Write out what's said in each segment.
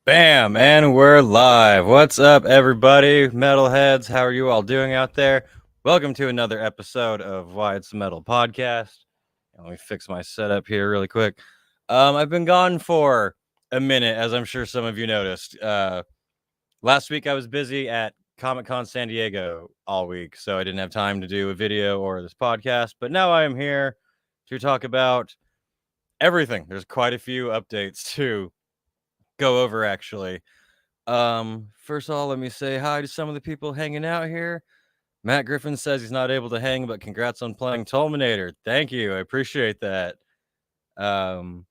Bam, and we're live. What's up, everybody? Metalheads, how are you all doing out there? Welcome to another episode of Wyatts Metal Podcast. Let me fix my setup here really quick. I've been gone for a minute, as I'm sure some of you noticed. Last week I was busy at Comic-Con San Diego all week, so I didn't have time to do a video or this podcast, but now I am here to talk about everything. There's quite a few updates to go over, actually. First of all, let me say hi to some of the people hanging out here. Matt Griffin says he's not able to hang, but congrats on playing Tolminator. Thank you. I appreciate that. Braden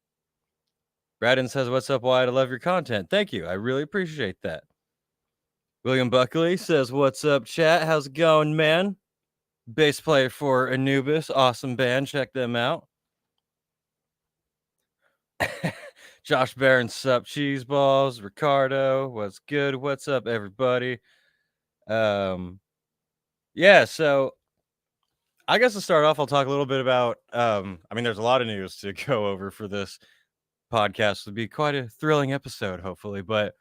says, what's up, Wyatt? I love your content. Thank you. I really appreciate that. William Buckley says, what's up, chat? How's it going, man? Bass player for Anubis. Awesome band. Check them out. Josh Barron, sup, cheese balls. Ricardo, what's good? What's up, everybody? Yeah, so I guess to start off, I'll talk a little bit about, there's a lot of news to go over for this podcast. It'll be quite a thrilling episode, hopefully. But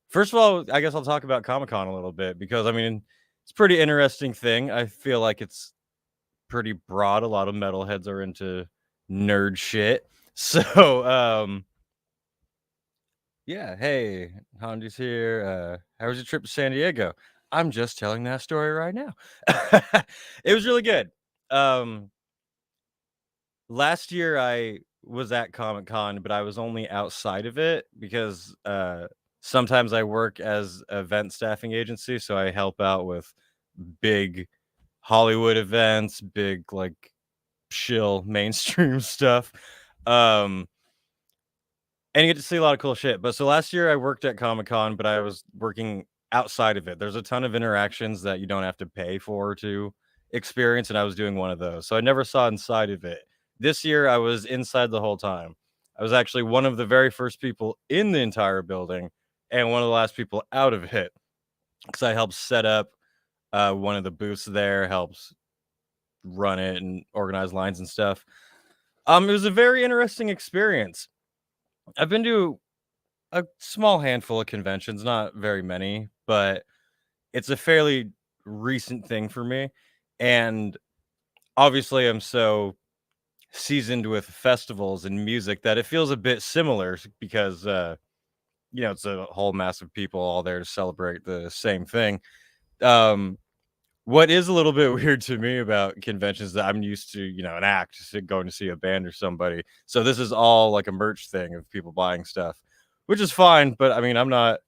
first of all, I guess I'll talk about Comic-Con a little bit because, it's a pretty interesting thing. I feel like it's pretty broad. A lot of metalheads are into nerd shit. So, yeah, hey, Hondi's here. How was your trip to San Diego? I'm just telling that story right now. It was really good. Last year I was at Comic-Con, but I was only outside of it because sometimes I work as an event staffing agency, so I help out with big Hollywood events, big like chill mainstream stuff. And you get to see a lot of cool shit. But so last year I worked at Comic-Con, but I was working outside of it. There's a ton of interactions that you don't have to pay for to experience, and I was doing one of those. So I never saw inside of it. This year I was inside the whole time. I was actually one of the very first people in the entire building and one of the last people out of it because I helped set up one of the booths there, helps run it and organize lines and stuff. It was a very interesting experience. I've been to a small handful of conventions, not very many, but it's a fairly recent thing for me. And obviously I'm so seasoned with festivals and music that it feels a bit similar because, it's a whole mass of people all there to celebrate the same thing. What is a little bit weird to me about conventions that I'm used to, an act, going to see a band or somebody. So this is all like a merch thing of people buying stuff, which is fine. But I'm not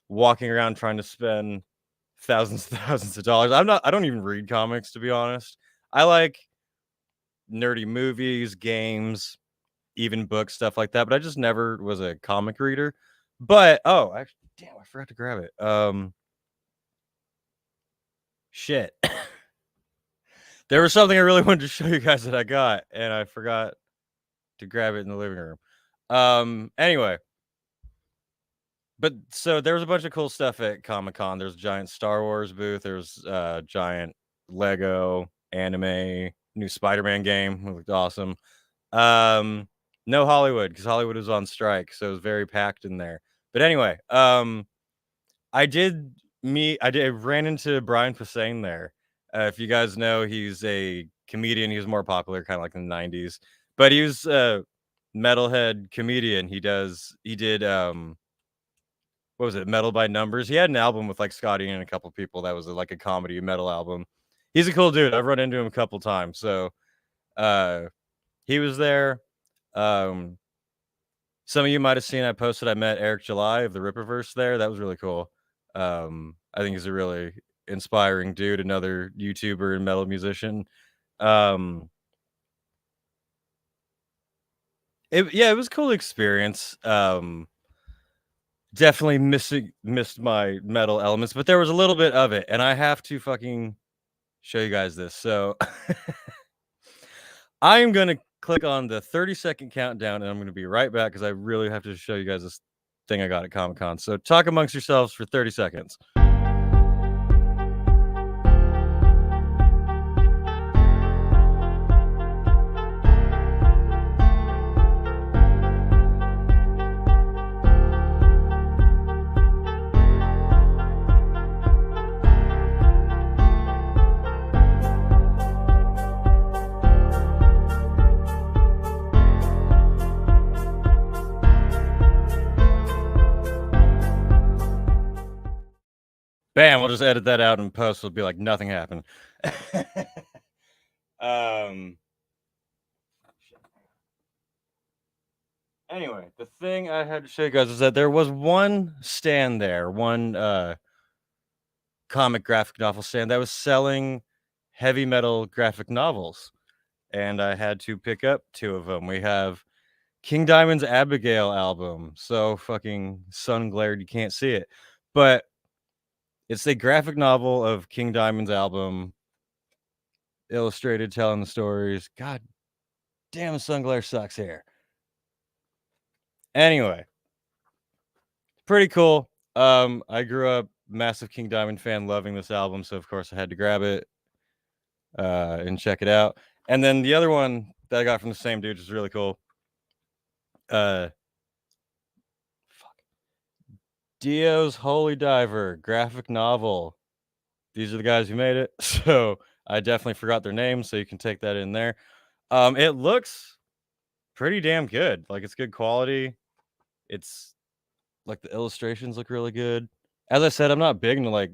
walking around trying to spend thousands of dollars. I don't even read comics, to be honest. I like nerdy movies, games, even books, stuff like that. But I just never was a comic reader. But, actually, damn, I forgot to grab it. Shit. There was something I really wanted to show you guys that I got, and I forgot to grab it in the living room. Anyway. But so there was a bunch of cool stuff at Comic-Con. There's a giant Star Wars booth. There's a giant Lego anime, new Spider-Man game. It looked awesome. No Hollywood, because Hollywood was on strike, so it was very packed in there. But anyway, I ran into Brian Posehn there. If you guys know, he's a comedian. He was more popular kind of like in the 90s. But he was a metalhead comedian. He did what was it, Metal by Numbers? He had an album with like Scotty and a couple people that was like a comedy metal album. He's a cool dude. I've run into him a couple times. So he was there. Some of you might have seen I posted I met Eric July of the Ripperverse there. That was really cool. I think he's a really inspiring dude, another YouTuber and metal musician. It was a cool experience. Definitely missed my metal elements, but there was a little bit of it, and I have to fucking show you guys this. So I am going to click on the 30-second countdown, and I'm going to be right back because I really have to show you guys this thing I got at Comic-Con. So talk amongst yourselves for 30 seconds. Bam, we'll just edit that out and post. It'll be like nothing happened. Anyway, the thing I had to show you guys is that there was one stand there, one comic graphic novel stand that was selling heavy metal graphic novels, and I had to pick up 2 of them. We have King Diamond's Abigail album, so fucking sun glared you can't see it, but it's a graphic novel of King Diamond's album, illustrated, telling the stories. God damn, sun glare sucks here. Anyway, pretty cool. I grew up massive King Diamond fan, loving this album, so of course I had to grab it and check it out. And then the other one that I got from the same dude is really cool. Dio's Holy Diver graphic novel. These are the guys who made it, so I definitely forgot their names, so you can take that in there. It looks pretty damn good. Like, it's good quality. It's like the illustrations look really good. As I said, I'm not big into like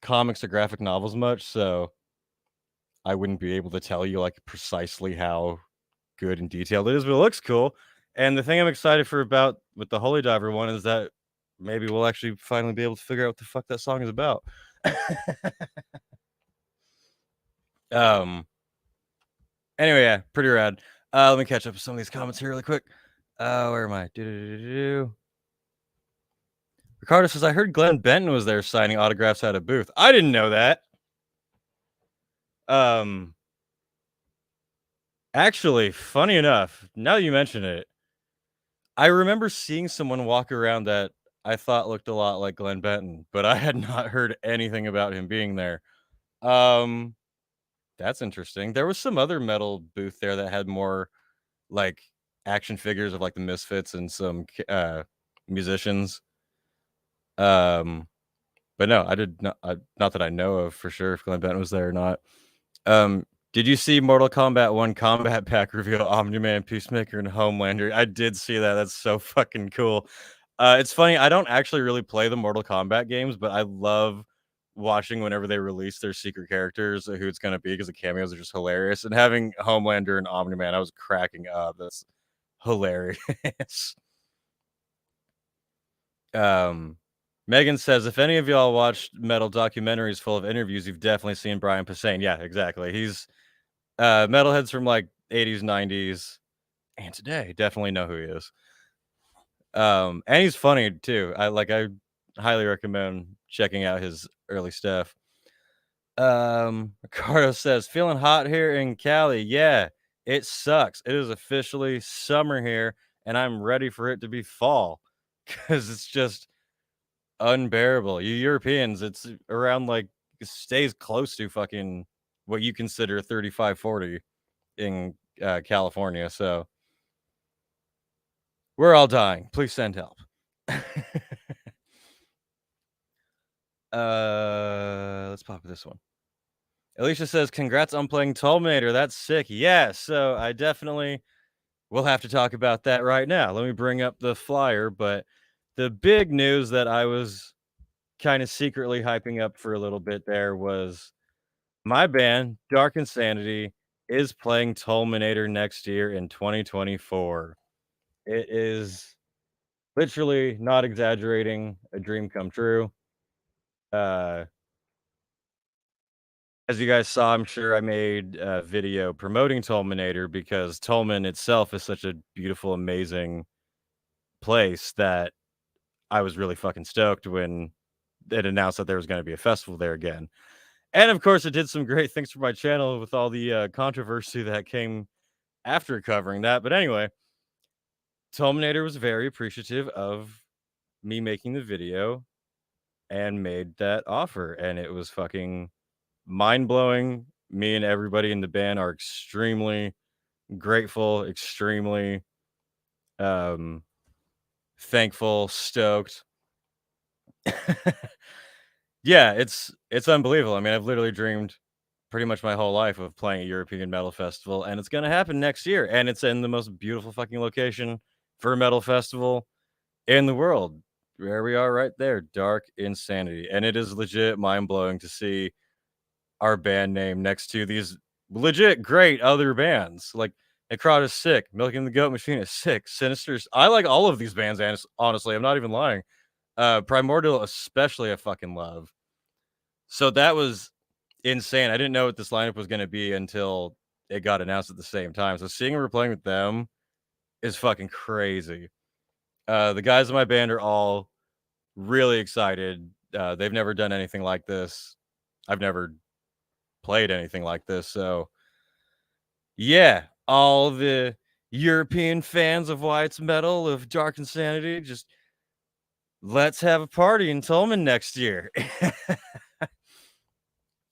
comics or graphic novels much, so I wouldn't be able to tell you like precisely how good and detailed it is, but it looks cool. And the thing I'm excited for about with the Holy Diver one is that maybe we'll actually finally be able to figure out what the fuck that song is about. Anyway, yeah, pretty rad. Let me catch up with some of these comments here really quick. Where am I? Ricardo says, I heard Glenn Benton was there signing autographs at a booth. I didn't know that. Actually, funny enough, now you mention it, I remember seeing someone walk around that I thought looked a lot like Glenn Benton, but I had not heard anything about him being there. That's interesting. There was some other metal booth there that had more like action figures of like the Misfits and some musicians. But no, I did not. Not that I know of for sure if Glenn Benton was there or not. Did you see Mortal Kombat 1 Combat Pack reveal Omni-Man, Peacemaker, and Homelander? I did see that. That's so fucking cool. It's funny. I don't actually really play the Mortal Kombat games, but I love watching whenever they release their secret characters, who it's going to be, because the cameos are just hilarious. And having Homelander and Omni-Man, I was cracking up. That's hilarious. Megan says, if any of y'all watched metal documentaries full of interviews, you've definitely seen Brian Posehn. Yeah, exactly. He's metalheads from like 80s, 90s, and today definitely know who he is. And he's funny too. I highly recommend checking out his early stuff. Ricardo says, feeling hot here in Cali. Yeah, it sucks. It is officially summer here, and I'm ready for it to be fall because it's just unbearable. You Europeans, it's around like it stays close to fucking what you consider 35, 40 in California. So we're all dying. Please send help. Let's pop this one. Alicia says, congrats on playing Tolminator. That's sick. Yeah, so I definitely will have to talk about that right now. Let me bring up the flyer. But the big news that I was kind of secretly hyping up for a little bit there was my band, Dark Insanity, is playing Tolminator next year in 2024. It is literally, not exaggerating, a dream come true. As you guys saw, I'm sure I made a video promoting Tolminator because Tolman itself is such a beautiful, amazing place that I was really fucking stoked when it announced that there was going to be a festival there again. And of course, it did some great things for my channel with all the controversy that came after covering that. But anyway, Tolminator was very appreciative of me making the video and made that offer. And it was fucking mind-blowing. Me and everybody in the band are extremely grateful, extremely thankful, stoked. Yeah, it's unbelievable. I mean, I've literally dreamed pretty much my whole life of playing a European metal festival, and it's gonna happen next year, and it's in the most beautiful fucking location for a metal festival in the world. There we are right there, Dark Insanity. And it is legit mind-blowing to see our band name next to these legit great other bands. Like, Necrot is sick, Milking the Goat Machine is sick, Sinister's I like all of these bands, honestly, I'm not even lying. Primordial especially I fucking love. So that was insane. I didn't know what this lineup was gonna be until it got announced at the same time. So seeing we're playing with them is fucking crazy. The guys in my band are all really excited. They've never done anything like this. I've never played anything like this. So yeah, all the European fans of Wyatts Metal, of Dark Insanity, just let's have a party in Tolman next year.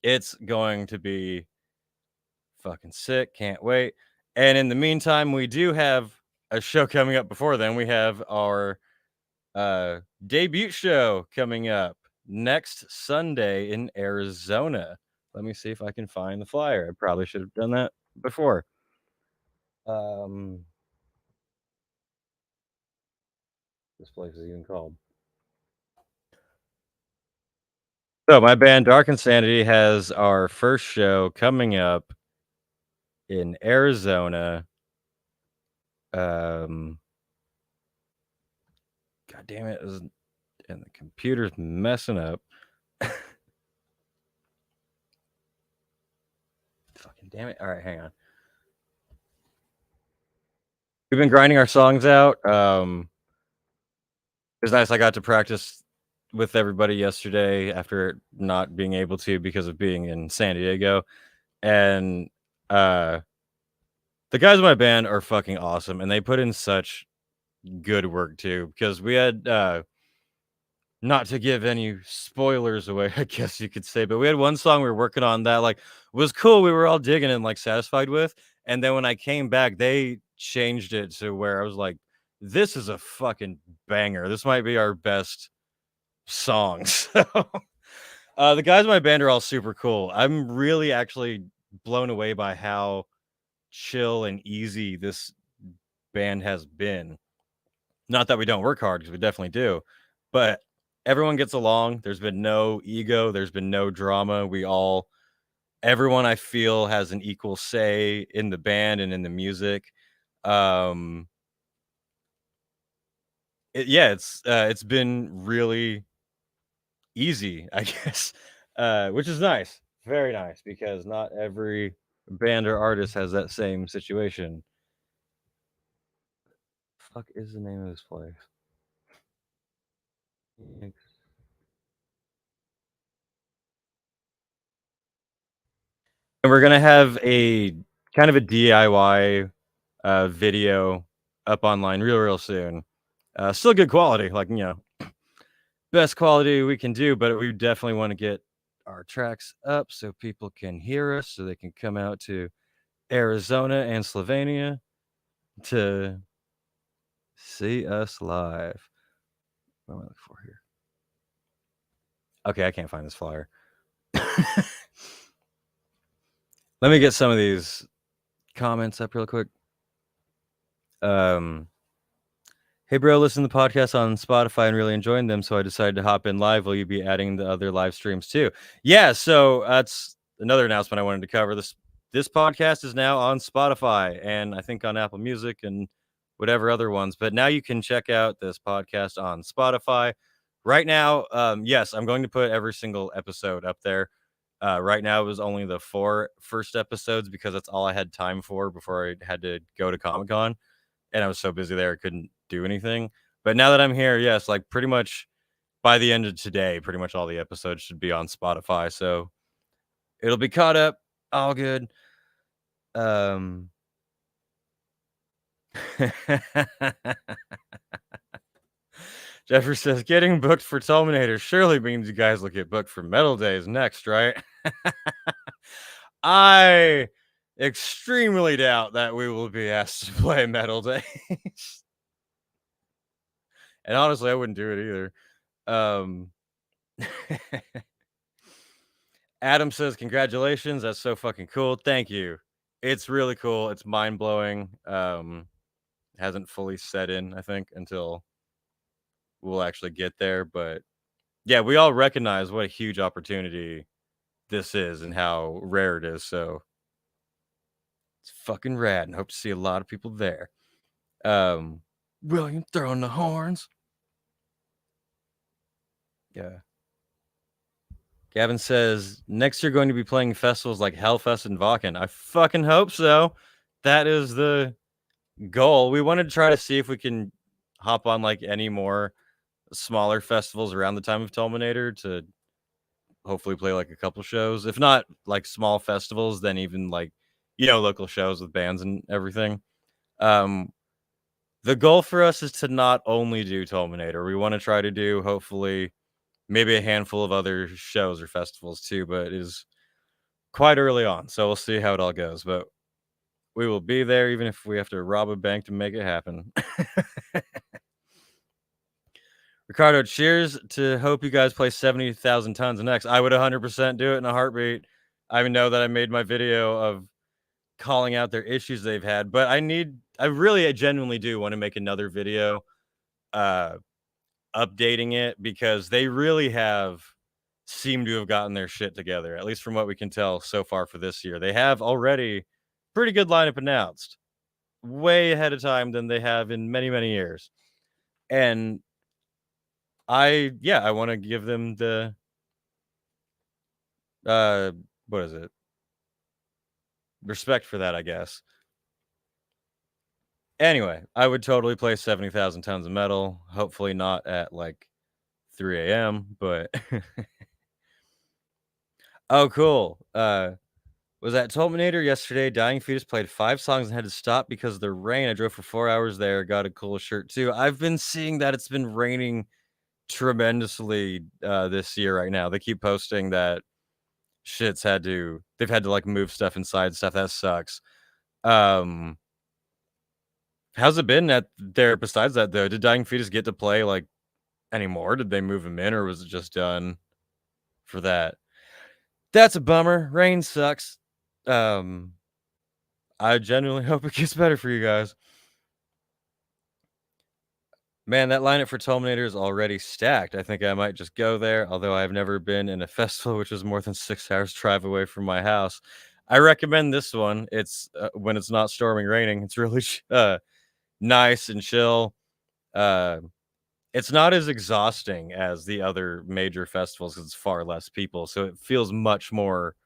It's going to be fucking sick. Can't wait. And in the meantime, we do have a show coming up before then. We have our debut show coming up next Sunday in Arizona. Let me see if I can find the flyer. I probably should have done that before. This place is even called. So my band Dark Insanity has our first show coming up in Arizona. God damn it, and the computer's messing up. Fucking damn it. All right, hang on. We've been grinding our songs out. It was nice. I got to practice with everybody yesterday after not being able to because of being in San Diego. And the guys in my band are fucking awesome, and they put in such good work too, because we had not to give any spoilers away, I guess you could say, but we had one song we were working on that like was cool. We were all digging and like satisfied with. And then when I came back, they changed it to where I was like, this is a fucking banger. This might be our best song. So the guys in my band are all super cool. I'm really actually blown away by how chill and easy this band has been. Not that we don't work hard, because we definitely do, but everyone gets along. There's been no ego. There's been no drama. Everyone I feel has an equal say in the band and in the music. It's been really easy, I guess, which is nice, very nice, because not every band or artist has that same situation. Fuck is the name of this place? And we're gonna have a kind of a DIY video up online real soon. Still good quality, like, best quality we can do, but we definitely want to get our tracks up so people can hear us, so they can come out to Arizona and Slovenia to see us live. What am I looking for here? Okay, I can't find this flyer. Let me get some of these comments up real quick. Hey bro, listen to the podcast on Spotify and really enjoying them, so I decided to hop in live. Will you be adding the other live streams too? Yeah, so that's another announcement I wanted to cover. This podcast is now on Spotify and I think on Apple Music and whatever other ones. But now you can check out this podcast on Spotify. Right now, yes, I'm going to put every single episode up there. Right now, it was only the 4 first episodes because that's all I had time for before I had to go to Comic-Con. And I was so busy there, I couldn't do anything. But now that I'm here, yes, like pretty much by the end of today, pretty much all the episodes should be on Spotify. So it'll be caught up, all good. Jeffrey says, getting booked for Tolminator surely means you guys will get booked for Metaldays next, right? I extremely doubt that we will be asked to play Metaldays. And honestly, I wouldn't do it either. Adam says, congratulations. That's so fucking cool. Thank you. It's really cool. It's mind blowing. Hasn't fully set in, I think, until we'll actually get there. But yeah, we all recognize what a huge opportunity this is and how rare it is. So it's fucking rad, and hope to see a lot of people there. William throwing the horns. Yeah. Gavin says next year going to be playing festivals like Hellfest and Vakken. I fucking hope so. That is the goal. We wanted to try to see if we can hop on like any more smaller festivals around the time of Tolminator to hopefully play like a couple shows. If not like small festivals, then even like, local shows with bands and everything. The goal for us is to not only do Tolminator. We want to try to do hopefully maybe a handful of other shows or festivals too, but it is quite early on. So we'll see how it all goes. But we will be there even if we have to rob a bank to make it happen. Ricardo, cheers to hope you guys play 70,000 tons next. I would 100% do it in a heartbeat. I know that I made my video of calling out their issues they've had, but I genuinely do want to make another video updating it because they really have seemed to have gotten their shit together, at least from what we can tell so far for this year. They have already pretty good lineup announced way ahead of time than they have in many, many years. And I want to give them the what is it? Respect for that, I guess. Anyway, I would totally play 70,000 tons of metal. Hopefully not at like 3 a.m., but oh, cool. Was at Tolminator yesterday. Dying Fetus played 5 songs and had to stop because of the rain. I drove for 4 hours there. Got a cool shirt too. I've been seeing that it's been raining tremendously this year right now. They keep posting that they've had to like move stuff inside stuff. That sucks. How's it been at there besides that though? Did Dying Fetus get to play like anymore? Did they move him in or was it just done for that? That's a bummer. Rain sucks. I genuinely hope it gets better for you guys. Man, that lineup for Tolminator is already stacked. I think I might just go there, although I've never been in a festival which is more than 6 hours drive away from my house. I recommend this one. It's when it's not storming, raining. It's really nice and chill. It's not as exhausting as the other major festivals because it's far less people, so it feels much more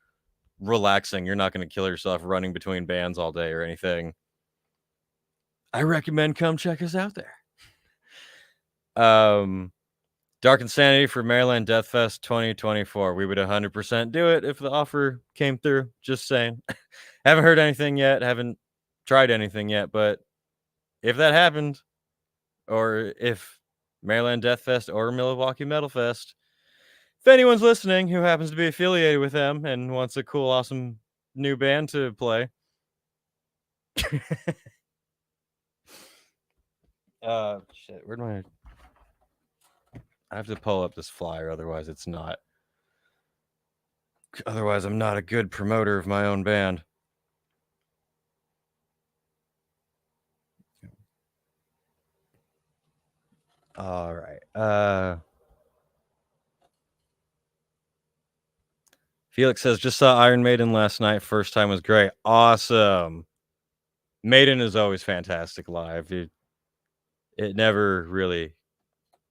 relaxing. You're not going to kill yourself running between bands all day or anything. I recommend come check us out there. Dark Insanity for Maryland Death Fest 2024. We would 100% do it if the offer came through. Just saying. Haven't heard anything yet. Haven't tried anything yet. But if that happened, or if Maryland Death Fest or Milwaukee Metal Fest, if anyone's listening who happens to be affiliated with them and wants a cool, awesome new band to play, shit, where'd my... I have to pull up this flyer, otherwise I'm not a good promoter of my own band. All right. Felix says, just saw Iron Maiden last night. First time was great. Awesome. Maiden is always fantastic live. It never really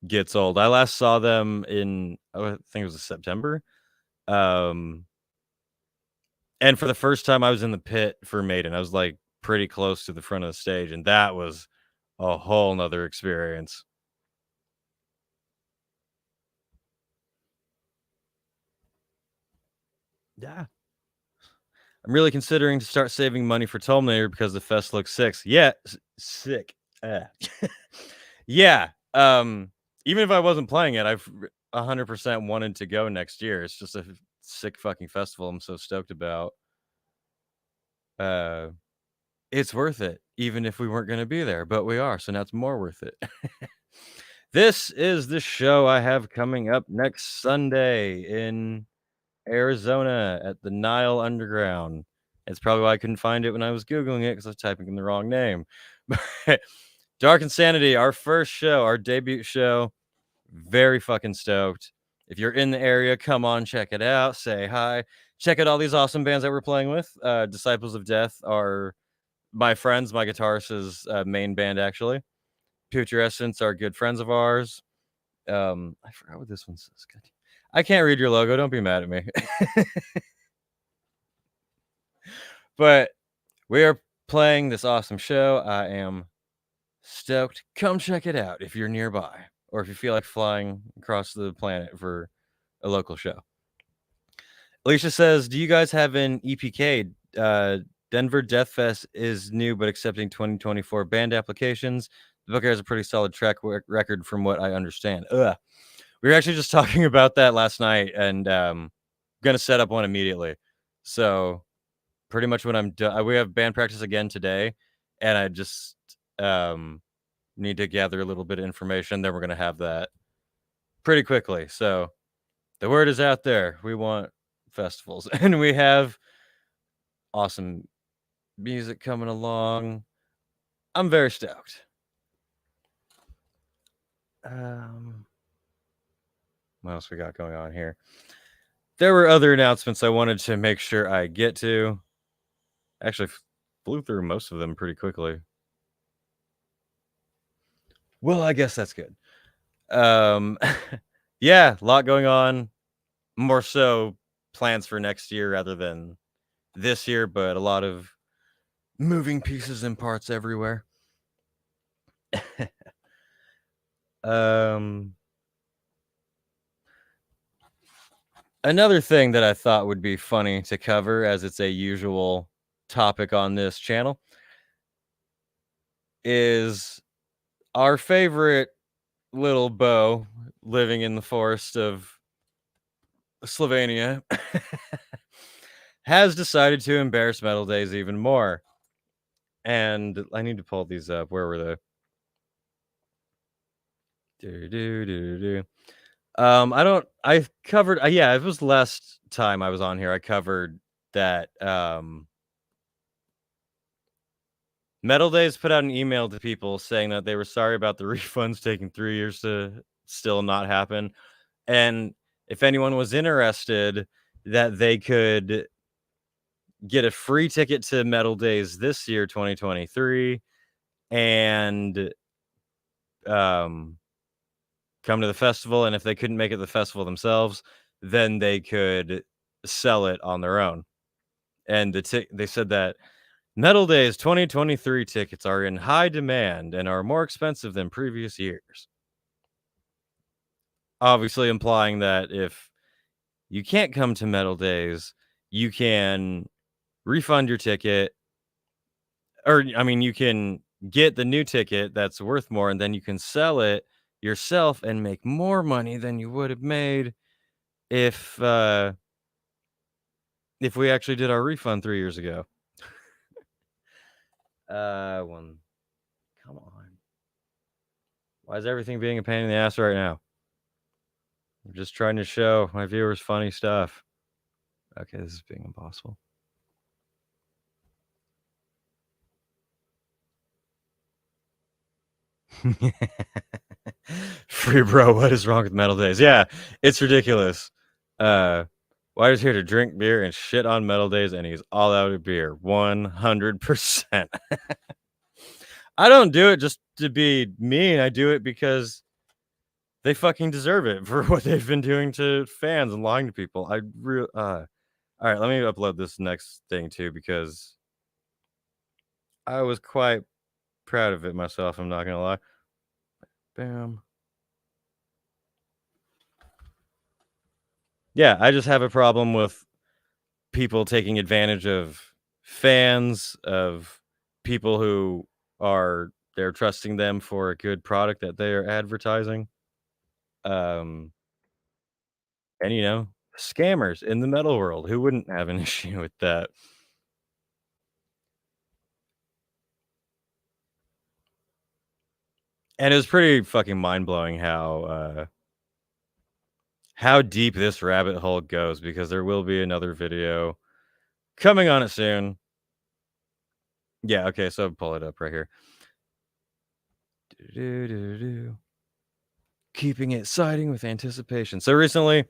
gets old. I last saw them in, I think it was September. And for the first time I was in the pit for Maiden. I was like pretty close to the front of the stage, and that was a whole nother experience. Yeah. I'm really considering to start saving money for Tolminator because the fest looks sick. Yeah, sick. Yeah. Even if I wasn't playing it, I've 100% wanted to go next year. It's just a sick fucking festival I'm so stoked about. It's worth it, even if we weren't going to be there, but we are, so now it's more worth it. This is the show I have coming up next Sunday in Arizona at the Nile Underground. It's probably why I couldn't find it when I was Googling it because I was typing in the wrong name. Dark Insanity, our first show, our debut show. Very fucking stoked. If you're in the area, come on, check it out. Say hi. Check out all these awesome bands that we're playing with. Disciples of Death are my friends. My guitarist's main band, actually. Putrescence are good friends of ours. I forgot what this one says. I can't read your logo. Don't be mad at me. But we are playing this awesome show. I am stoked. Come check it out if you're nearby, or if you feel like flying across the planet for a local show. Alicia says, do you guys have an EPK? Denver Death Fest is new, but accepting 2024 band applications. The Booker has a pretty solid track record from what I understand. We were actually just talking about that last night, and going to set up one immediately. So pretty much when I'm done, we have band practice again today, and I just need to gather a little bit of information. Then we're going to have that pretty quickly. So the word is out there. We want festivals, and we have awesome music coming along. I'm very stoked. What else we got going on here? There were other announcements I wanted to make sure I get to. Actually, flew through most of them pretty quickly. Well, I guess that's good. Yeah, a lot going on. More so plans for next year rather than this year, but a lot of moving pieces and parts everywhere. Another thing that I thought would be funny to cover, as it's a usual topic on this channel, is our favorite little Bo living in the forest of Slovenia has decided to embarrass Metaldays even more. And I need to pull these up. Where were they? I covered, yeah, it was last time I was on here. I covered that Metaldays put out an email to people saying that they were sorry about the refunds taking 3 years to still not happen. And if anyone was interested, that they could get a free ticket to Metaldays this year, 2023, and come to the festival. And if they couldn't make it to the festival themselves, then they could sell it on their own. And they said that Metaldays 2023 tickets are in high demand and are more expensive than previous years. Obviously implying that if you can't come to Metaldays, you can refund your ticket, or I mean, you can get the new ticket that's worth more, and then you can sell it yourself and make more money than you would have made if we actually did our refund 3 years ago. One, come on. Why is everything being a pain in the ass right now? I'm just trying to show my viewers funny stuff. Okay, this is being impossible. Free bro, what is wrong with Metaldays? Yeah, it's ridiculous. Wyatt is here to drink beer and shit on Metaldays, and he's all out of beer. 100%. I don't do it just to be mean. I do it because they fucking deserve it for what they've been doing to fans and lying to people. All right, let me upload this next thing too, because I was quite proud of it myself. I'm not gonna lie. Bam. Yeah, I just have a problem with people taking advantage of fans, of people who they're trusting them for a good product that they are advertising. And scammers in the metal world. Who wouldn't have an issue with that? And it was pretty fucking mind-blowing how deep this rabbit hole goes, because there will be another video coming on it soon. Yeah, okay, so pull it up right here. keeping it exciting with anticipation. So recently,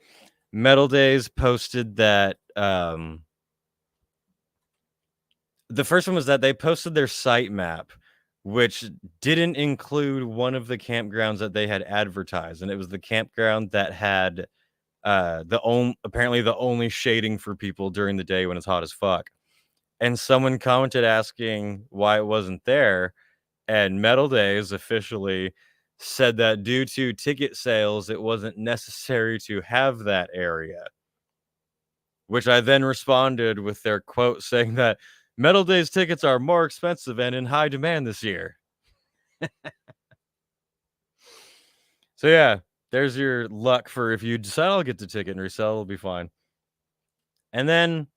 Metaldays posted that the first one was that they posted their site map, which didn't include one of the campgrounds that they had advertised, and it was the campground that had apparently the only shading for people during the day when it's hot as fuck. And someone commented asking why it wasn't there, and Metaldays officially said that due to ticket sales, it wasn't necessary to have that area. Which I then responded with their quote saying that Metaldays tickets are more expensive and in high demand this year. So yeah, there's your luck for if you decide I'll get the ticket and resell, it'll be fine. And then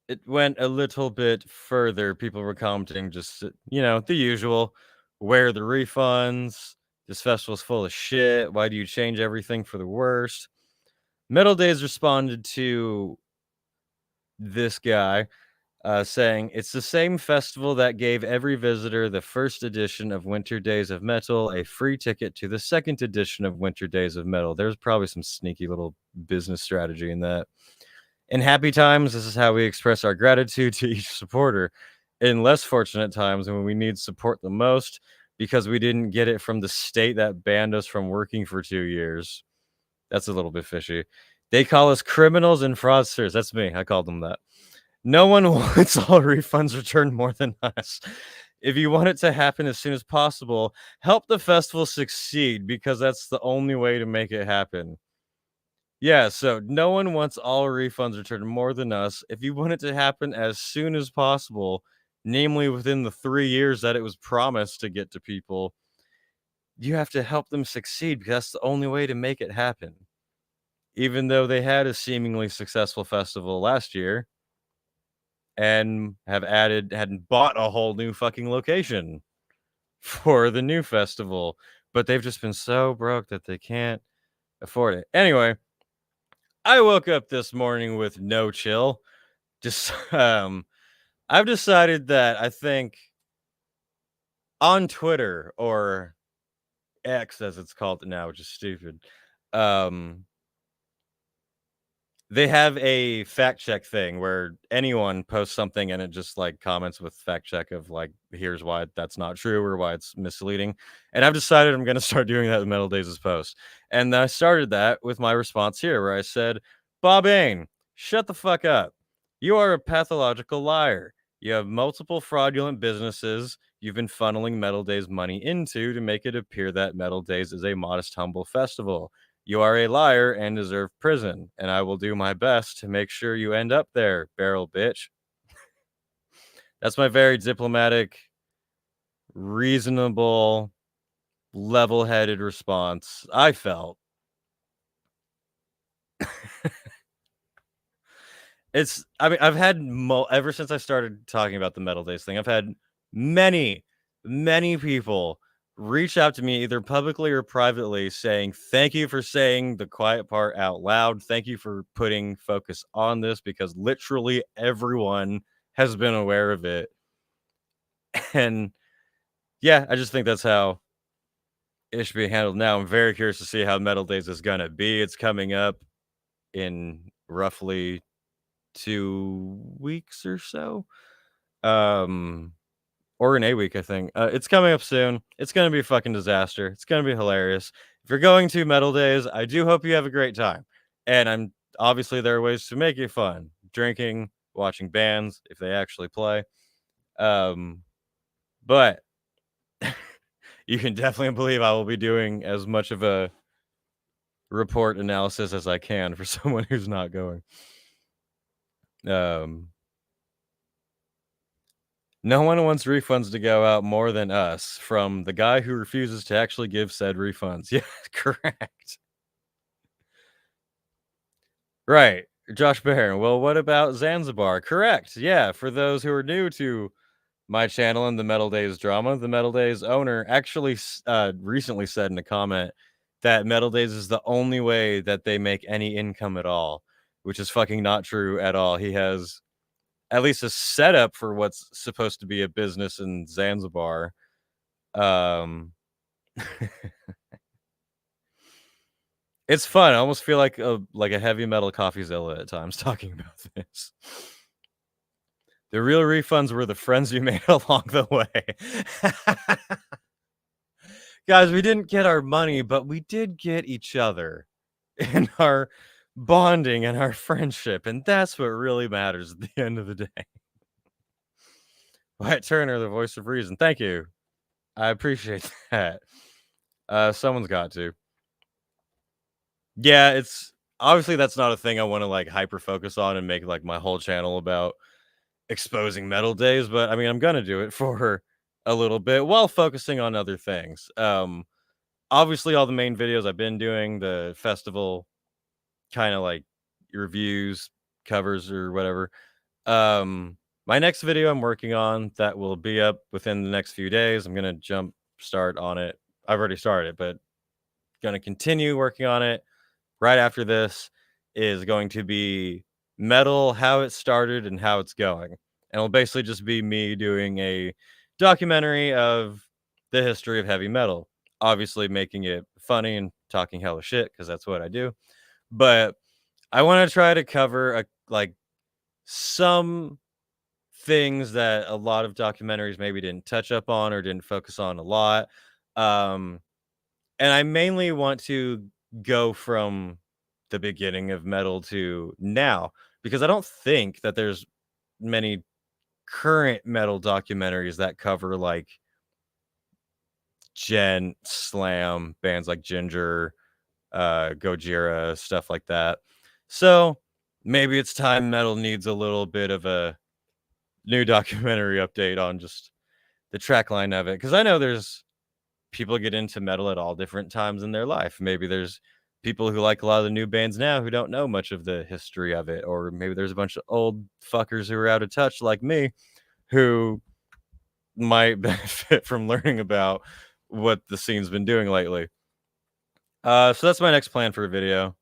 it went a little bit further. People were commenting just, the usual. Where are the refunds? This festival's full of shit. Why do you change everything for the worst? Metaldays responded to this guy saying, it's the same festival that gave every visitor the first edition of Winter Days of Metal a free ticket to the second edition of Winter Days of Metal. There's probably some sneaky little business strategy in that. In happy times, this is how we express our gratitude to each supporter. In less fortunate times, when we need support the most, because we didn't get it from the state that banned us from working for 2 years. That's a little bit fishy. They call us criminals and fraudsters. That's me. I called them that. No one wants all refunds returned more than us. If you want it to happen as soon as possible, help the festival succeed, because that's the only way to make it happen. Yeah, so no one wants all refunds returned more than us. If you want it to happen as soon as possible, namely within the 3 years that it was promised to get to people, you have to help them succeed, because that's the only way to make it happen. Even though they had a seemingly successful festival last year and hadn't bought a whole new fucking location for the new festival, but they've just been so broke that they can't afford it. Anyway, I woke up this morning with no chill. Just I've decided that I think on Twitter, or X as it's called now, which is stupid, they have a fact check thing where anyone posts something and it just like comments with fact check of like, here's why that's not true or why it's misleading. And I've decided I'm going to start doing that with Metaldays' post. And I started that with my response here, where I said, Bob Ain, shut the fuck up. You are a pathological liar. You have multiple fraudulent businesses you've been funneling Metaldays money into to make it appear that Metaldays is a modest, humble festival. You are a liar and deserve prison, and I will do my best to make sure you end up there, barrel bitch. That's my very diplomatic, reasonable, level-headed response, I felt. I've had, ever since I started talking about the Metaldays thing, I've had many, many people reach out to me either publicly or privately saying, thank you for saying the quiet part out loud. Thank you for putting focus on this, because literally everyone has been aware of it. And yeah, I just think that's how it should be handled now. I'm very curious to see how Metaldays is going to be. It's coming up in roughly 2 weeks or so. Or in a week, I think. It's coming up soon. It's going to be a fucking disaster. It's going to be hilarious. If you're going to Metaldays, I do hope you have a great time. And obviously there are ways to make it fun. Drinking, watching bands, if they actually play. But you can definitely believe I will be doing as much of a report analysis as I can for someone who's not going. No one wants refunds to go out more than us, from the guy who refuses to actually give said refunds. Yeah, correct. Right. Josh Barron. Well, what about Zanzibar? Correct. Yeah, for those who are new to my channel and the Metaldays drama, the Metaldays owner actually recently said in a comment that Metaldays is the only way that they make any income at all, which is fucking not true at all. He has at least a setup for what's supposed to be a business in Zanzibar. It's fun. I almost feel like a heavy metal CoffeeZilla at times talking about this. The real refunds were the friends you made along the way. Guys, we didn't get our money, but we did get each other and our bonding and our friendship, and that's what really matters at the end of the day. Wyatt Turner, the voice of reason. Thank you. I appreciate that. Someone's got to. Yeah, it's obviously that's not a thing I want to like hyper focus on and make like my whole channel about exposing Metaldays, but I mean, I'm gonna do it for a little bit while focusing on other things. Obviously, all the main videos I've been doing, the festival kind of like reviews, covers, or whatever. My next video I'm working on that will be up within the next few days. I'm gonna jump start on it. I've already started, but gonna continue working on it right after this is going to be metal, how it started and how it's going. And it'll basically just be me doing a documentary of the history of heavy metal. Obviously making it funny and talking hella shit because that's what I do. But I want to try to cover like some things that a lot of documentaries maybe didn't touch up on or didn't focus on a lot. Um, and I mainly want to go from the beginning of metal to now because I don't think that there's many current metal documentaries that cover like Gen Slam bands like Ginger, Gojira, stuff like that. So maybe it's time metal needs a little bit of a new documentary update on just the track line of it because I know there's people get into metal at all different times in their life. Maybe there's people who like a lot of the new bands now who don't know much of the history of it, or maybe there's a bunch of old fuckers who are out of touch like me who might benefit from learning about what the scene's been doing lately. So that's my next plan for a video.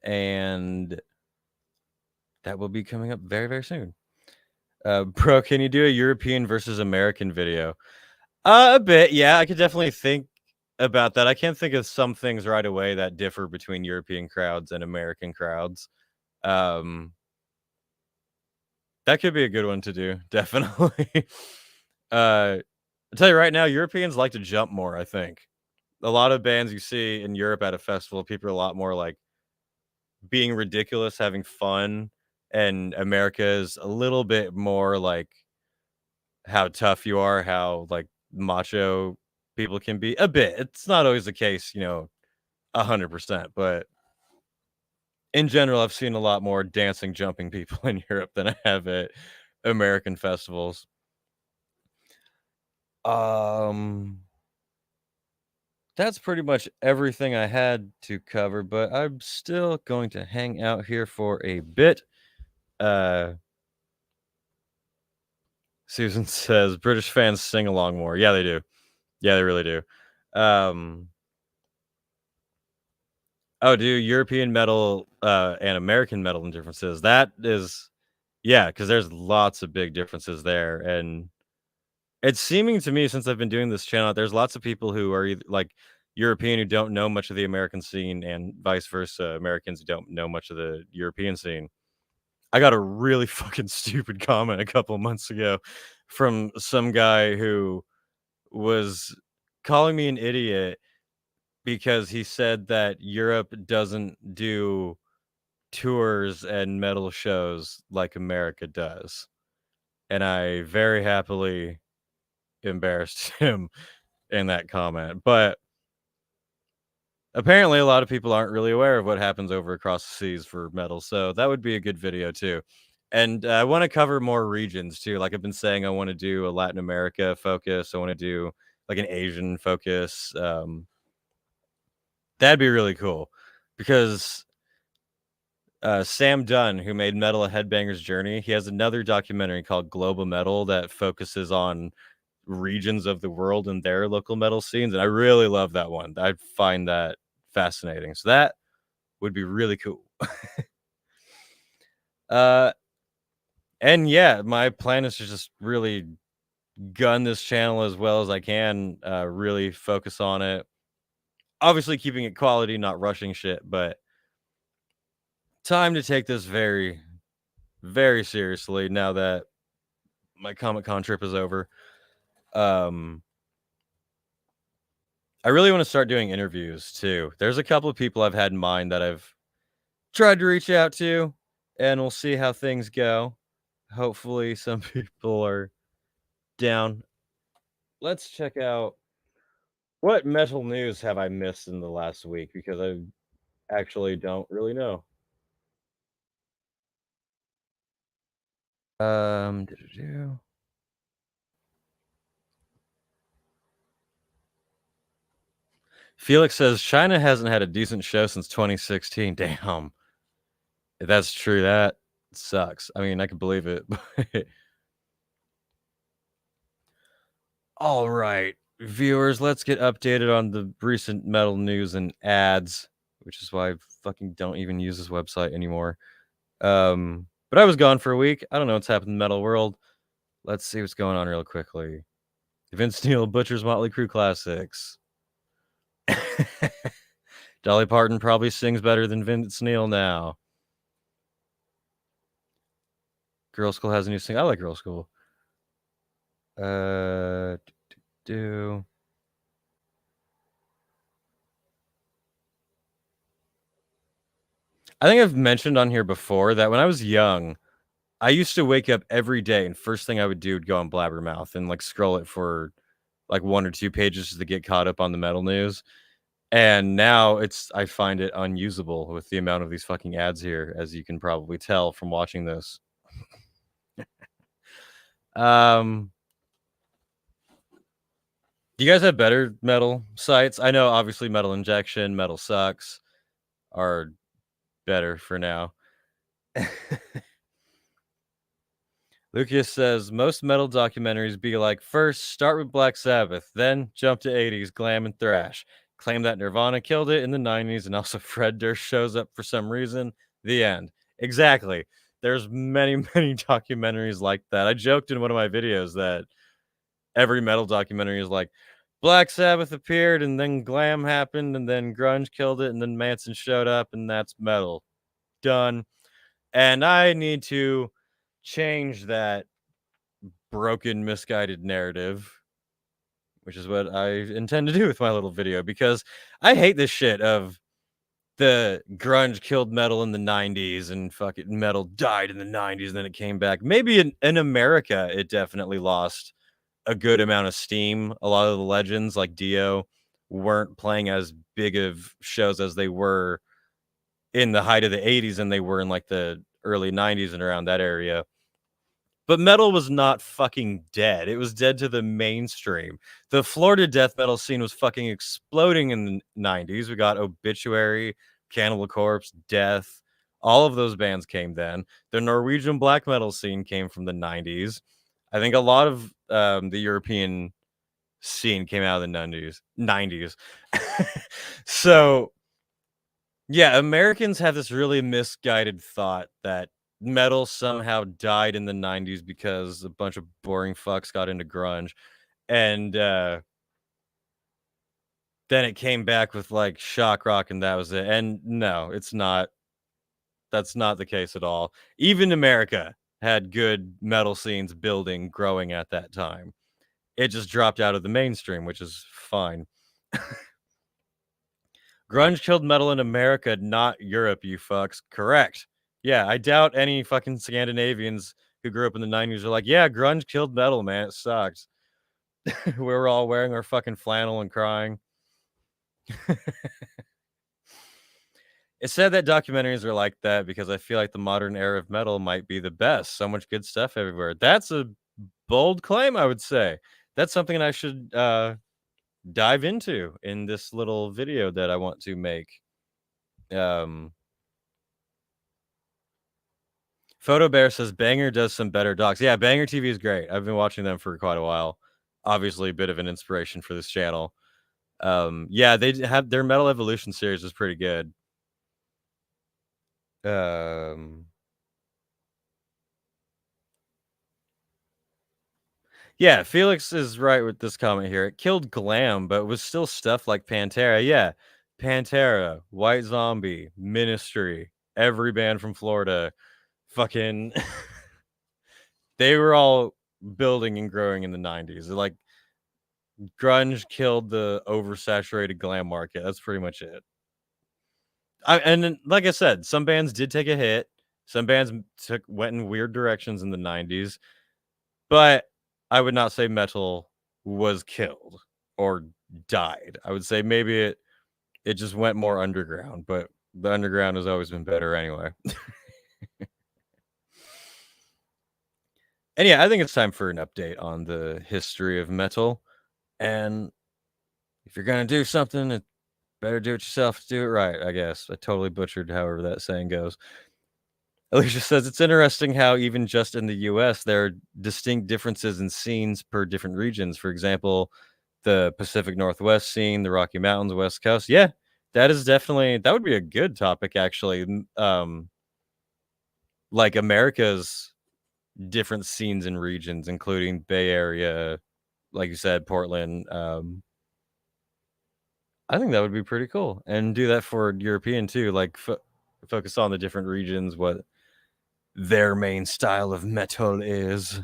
And that will be coming up very, very soon. Bro, can you do a European versus American video? A bit, yeah. I could definitely think about that. I can't think of some things right away that differ between European crowds and American crowds. Um, that could be a good one to do, definitely. I'll tell you right now, Europeans like to jump more, I think. A lot of bands you see in Europe at a festival, people are a lot more like being ridiculous, having fun, and America is a little bit more like how tough you are, how like macho people can be a bit. It's not always the case, 100%, but in general, I've seen a lot more dancing, jumping people in Europe than I have at American festivals. Um, that's pretty much everything I had to cover, but I'm still going to hang out here for a bit. Uh, Susan says British fans sing along more. Yeah, they do. Yeah, they really do. Um, oh, do European metal and American metal and differences? That is, yeah, because there's lots of big differences there, and it's seeming to me since I've been doing this channel, there's lots of people who are either like European who don't know much of the American scene, and vice versa, Americans who don't know much of the European scene. I got a really fucking stupid comment a couple months ago from some guy who was calling me an idiot because he said that Europe doesn't do tours and metal shows like America does. And I very happily embarrassed him in that comment. But apparently a lot of people aren't really aware of what happens over across the seas for metal. So that would be a good video too. And I want to cover more regions too. Like I've been saying, I want to do a Latin America focus. I want to do like an Asian focus. That'd be really cool because Sam Dunn, who made Metal: A Headbanger's Journey, he has another documentary called Global Metal that focuses on regions of the world and their local metal scenes, and I really love that one. I find that fascinating. So that would be really cool. uh, and yeah, my plan is to just really gun this channel as well as I can, really focus on it. obviously keeping it quality, not rushing shit, but time to take this very, very seriously now that my Comic-Con trip is over. I really want to start doing interviews too. There's a couple of people I've had in mind that I've tried to reach out to, and we'll see how things go. Hopefully, some people are down. Let's check out what metal news have I missed in the last week because I actually don't really know. Do-do-do. Felix says China hasn't had a decent show since 2016. Damn. If that's true, that sucks. I mean, I can believe it. All right, viewers, let's get updated on the recent metal news and ads, which is why I fucking don't even use this website anymore. But I was gone for a week. I don't know what's happened in the metal world. Let's see what's going on real quickly. Vince Neil Butcher's Motley Crue Classics. Dolly Parton probably sings better than Vince Neil now. Girl School has a new single. I like Girl School. Do I think I've mentioned on here before that when I was young, I used to wake up every day and first thing I would do would go on Blabbermouth and like scroll it for like 1 or 2 pages just to get caught up on the metal news. And now I find it unusable with the amount of these fucking ads here, as you can probably tell from watching this. Do you guys have better metal sites? I know obviously Metal Injection, Metal Sucks are better for now. Lucas says most metal documentaries be like, first start with Black Sabbath, then jump to 80s glam and thrash. Claim that Nirvana killed it in the 90s, and also Fred Durst shows up for some reason. The end. Exactly. There's many, many documentaries like that. I joked in one of my videos that every metal documentary is like, Black Sabbath appeared, and then glam happened, and then grunge killed it, and then Manson showed up, and that's metal. Done. And I need to change that broken, misguided narrative, which is what I intend to do with my little video, because I hate this shit of the grunge killed metal in the 90s and fucking metal died in the 90s and then it came back. Maybe in America, it definitely lost a good amount of steam. A lot of the legends like Dio weren't playing as big of shows as they were in the height of the 80s and they were in like the early 90s and around that area. But metal was not fucking dead. It was dead to the mainstream. The Florida death metal scene was fucking exploding in the 90s. We got Obituary, Cannibal Corpse, Death. All of those bands came then. The Norwegian black metal scene came from the 90s. I think a lot of the European scene came out of the 90s. So, yeah, Americans have this really misguided thought that metal somehow died in the 90s because a bunch of boring fucks got into grunge. And then it came back with like shock rock and that was it. And no, it's not. That's not the case at all. Even America had good metal scenes building, growing at that time. It just dropped out of the mainstream, which is fine. Grunge killed metal in America, not Europe, you fucks. Correct. Yeah, I doubt any fucking Scandinavians who grew up in the 90s are like, yeah, grunge killed metal, man. It sucks. We were all wearing our fucking flannel and crying. It said that documentaries are like that because I feel like the modern era of metal might be the best. So much good stuff everywhere. That's a bold claim, I would say. That's something I should dive into in this little video that I want to make. Photo Bear says Banger does some better docs. Yeah, Banger TV is great. I've been watching them for quite a while. Obviously, a bit of an inspiration for this channel. Yeah, they have their Metal Evolution series is pretty good. Yeah, Felix is right with this comment here. It killed glam, but was still stuff like Pantera. Yeah, Pantera, White Zombie, Ministry, every band from Florida, fucking, they were all building and growing in the 90s. Like, grunge killed the oversaturated glam market. That's pretty much it. And then, like I said, some bands did take a hit. Some bands went in weird directions in the 90s, but I would not say metal was killed or died. I would say maybe it just went more underground, but the underground has always been better anyway. And yeah, I think it's time for an update on the history of metal. And if you're gonna do something, it better do it yourself. Do it right, I guess. I totally butchered however that saying goes. Alicia says it's interesting how even just in the US there are distinct differences in scenes per different regions. For example, the Pacific Northwest scene, the Rocky Mountains, West Coast. Yeah, that is definitely that would be a good topic actually. Like America's different scenes and regions, including Bay Area, like you said, Portland. I think that would be pretty cool, and do that for European too. Like focus on the different regions, what their main style of metal is.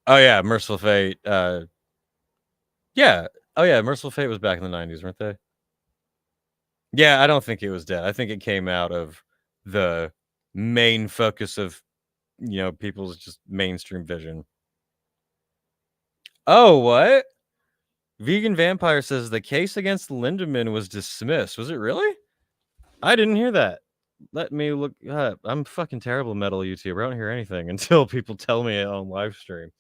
Oh yeah, Merciful Fate. Yeah. Oh yeah, Merciful Fate was back in the 90s, weren't they? Yeah, I don't think it was dead. I think it came out of the main focus of, people's just mainstream vision. Oh, what? Vegan Vampire says the case against Lindemann was dismissed. Was it really? I didn't hear that. Let me look up. I'm fucking terrible metal YouTuber. I don't hear anything until people tell me it on live stream.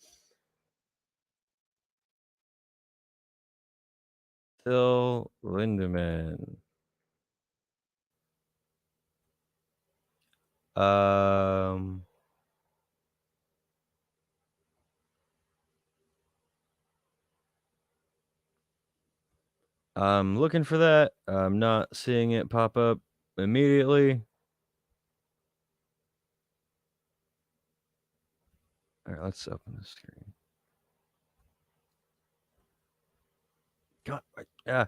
Till Lindemann. Um I'm looking for that. I'm not seeing it pop up immediately. All right, let's open the screen. God, yeah.